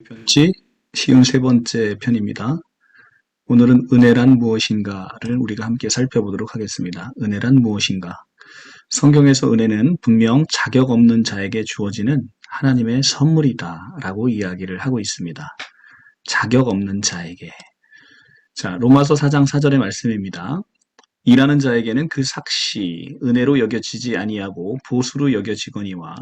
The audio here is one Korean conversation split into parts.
편지 쉬운 세 번째 편입니다. 오늘은 은혜란 무엇인가를 우리가 함께 살펴보도록 하겠습니다. 은혜란 무엇인가? 성경에서 은혜는 분명 자격 없는 자에게 주어지는 하나님의 선물이다 라고 이야기를 하고 있습니다. 자격 없는 자에게. 자, 로마서 4장 4절의 말씀입니다. 일하는 자에게는 그 삭시 은혜로 여겨지지 아니하고 보수로 여겨지거니와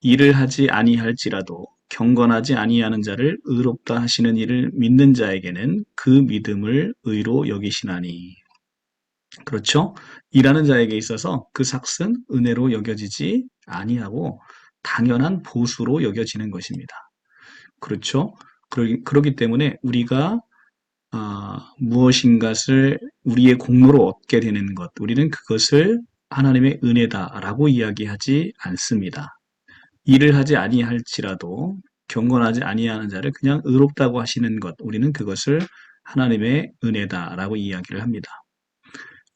일을 하지 아니할지라도 경건하지 아니하는 자를 의롭다 하시는 이를 믿는 자에게는 그 믿음을 의로 여기시나니. 그렇죠? 일하는 자에게 있어서 그 삭은 은혜로 여겨지지 아니하고 당연한 보수로 여겨지는 것입니다. 그렇죠? 그러기 때문에 우리가 무엇인가를 우리의 공로로 얻게 되는 것, 우리는 그것을 하나님의 은혜다라고 이야기하지 않습니다. 일을 하지 아니할지라도 경건하지 아니하는 자를 그냥 의롭다고 하시는 것, 우리는 그것을 하나님의 은혜다라고 이야기를 합니다.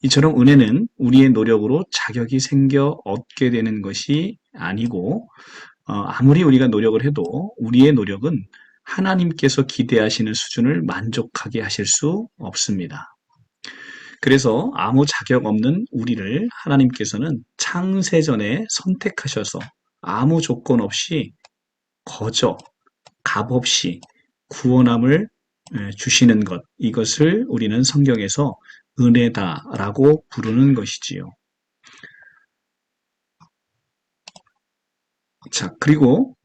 이처럼 은혜는 우리의 노력으로 자격이 생겨 얻게 되는 것이 아니고 아무리 우리가 노력을 해도 우리의 노력은 하나님께서 기대하시는 수준을 만족하게 하실 수 없습니다. 그래서 아무 자격 없는 우리를 하나님께서는 창세전에 선택하셔서 아무 조건 없이 거저 값없이 구원함을 주시는 것, 이것을 우리는 성경에서 은혜다라고 부르는 것이지요. 자, 그리고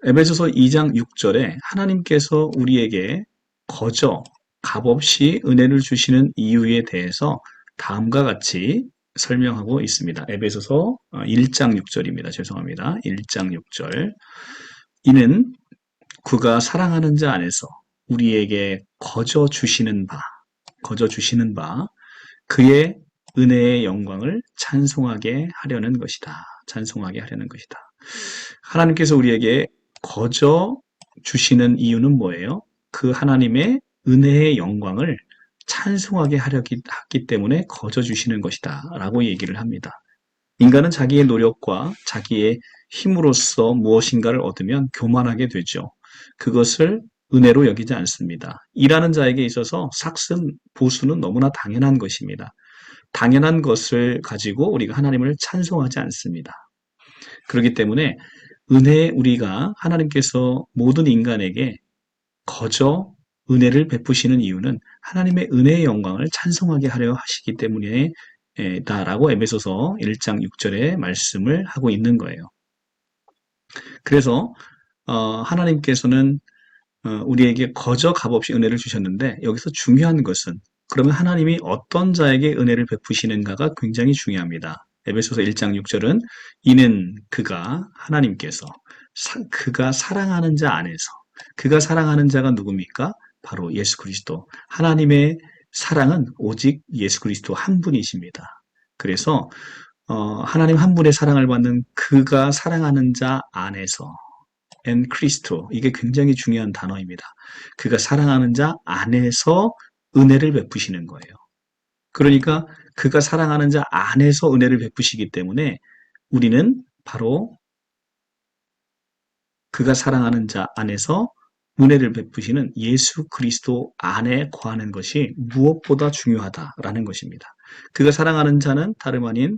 에베소서 2장 6절에 하나님께서 우리에게 거저 값없이 은혜를 주시는 이유에 대해서 다음과 같이 설명하고 있습니다. 에베소서 1장 6절입니다. 죄송합니다. 1장 6절. 이는 그가 사랑하는 자 안에서 우리에게 거저 주시는 바, 그의 은혜의 영광을 찬송하게 하려는 것이다. 찬송하게 하려는 것이다. 하나님께서 우리에게 거저 주시는 이유는 뭐예요? 그 하나님의 은혜의 영광을 찬송하게 하기 때문에 거저 주시는 것이다. 라고 얘기를 합니다. 인간은 자기의 노력과 자기의 힘으로써 무엇인가를 얻으면 교만하게 되죠. 그것을 은혜로 여기지 않습니다. 일하는 자에게 있어서 삭슨, 보수는 너무나 당연한 것입니다. 당연한 것을 가지고 우리가 하나님을 찬송하지 않습니다. 그렇기 때문에 우리가 하나님께서 모든 인간에게 거저 은혜를 베푸시는 이유는 하나님의 은혜의 영광을 찬송하게 하려 하시기 때문에 다라고 에베소서 1장 6절에 말씀을 하고 있는 거예요. 그래서 하나님께서는 우리에게 거저 값없이 은혜를 주셨는데 여기서 중요한 것은 그러면 하나님이 어떤 자에게 은혜를 베푸시는가가 굉장히 중요합니다. 에베소서 1장 6절은 이는 그가 하나님께서 그가 사랑하는 자 안에서 그가 사랑하는 자가 누굽니까? 바로 예수 그리스도. 하나님의 사랑은 오직 예수 그리스도 한 분이십니다. 그래서 하나님 한 분의 사랑을 받는 그가 사랑하는 자 안에서 and Christo. 이게 굉장히 중요한 단어입니다. 그가 사랑하는 자 안에서 은혜를 베푸시는 거예요. 그러니까 그가 사랑하는 자 안에서 은혜를 베푸시기 때문에 우리는 바로 그가 사랑하는 자 안에서 은혜를 베푸시는 예수 그리스도 안에 거하는 것이 무엇보다 중요하다라는 것입니다. 그가 사랑하는 자는 다름 아닌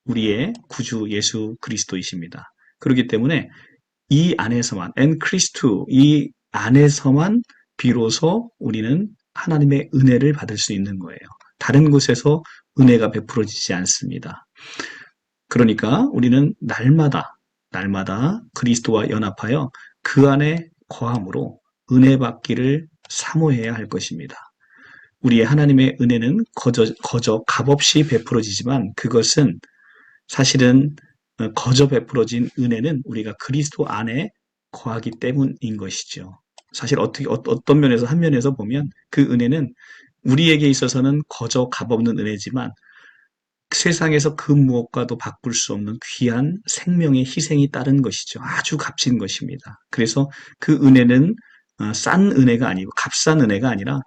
우리의 구주 예수 그리스도이십니다. 그렇기 때문에 이 안에서만, 이 안에서만 비로소 우리는 하나님의 은혜를 받을 수 있는 거예요. 다른 곳에서 은혜가 베풀어지지 않습니다. 그러니까 우리는 날마다 그리스도와 연합하여 그 안에 거함으로 은혜 받기를 사모해야 할 것입니다. 우리의 하나님의 은혜는 거저 값없이 베풀어지지만 그것은 사실은 거저 베풀어진 은혜는 우리가 그리스도 안에 거하기 때문인 것이죠. 사실 어떤 면에서 한 면에서 보면 그 은혜는 우리에게 있어서는 거저 값없는 은혜지만 세상에서 그 무엇과도 바꿀 수 없는 귀한 생명의 희생이 따른 것이죠. 아주 값진 것입니다. 그래서 그 은혜는 싼 은혜가 아니고 값싼 은혜가 아니라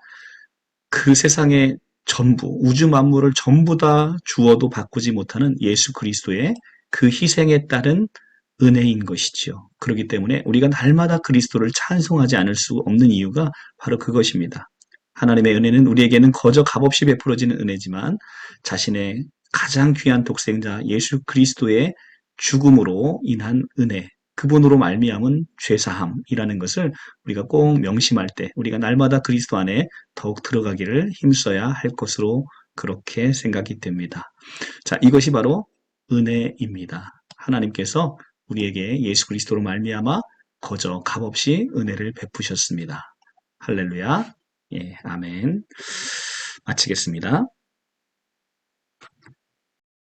그 세상의 전부, 우주 만물을 전부 다 주어도 바꾸지 못하는 예수 그리스도의 그 희생에 따른 은혜인 것이지요. 그렇기 때문에 우리가 날마다 그리스도를 찬송하지 않을 수 없는 이유가 바로 그것입니다. 하나님의 은혜는 우리에게는 거저 값없이 베풀어지는 은혜지만 자신의 가장 귀한 독생자 예수 그리스도의 죽음으로 인한 은혜, 그분으로 말미암은 죄사함이라는 것을 우리가 꼭 명심할 때 우리가 날마다 그리스도 안에 더욱 들어가기를 힘써야 할 것으로 그렇게 생각이 됩니다. 자, 이것이 바로 은혜입니다. 하나님께서 우리에게 예수 그리스도로 말미암아 거저 값없이 은혜를 베푸셨습니다. 할렐루야. 예, 아멘. 마치겠습니다.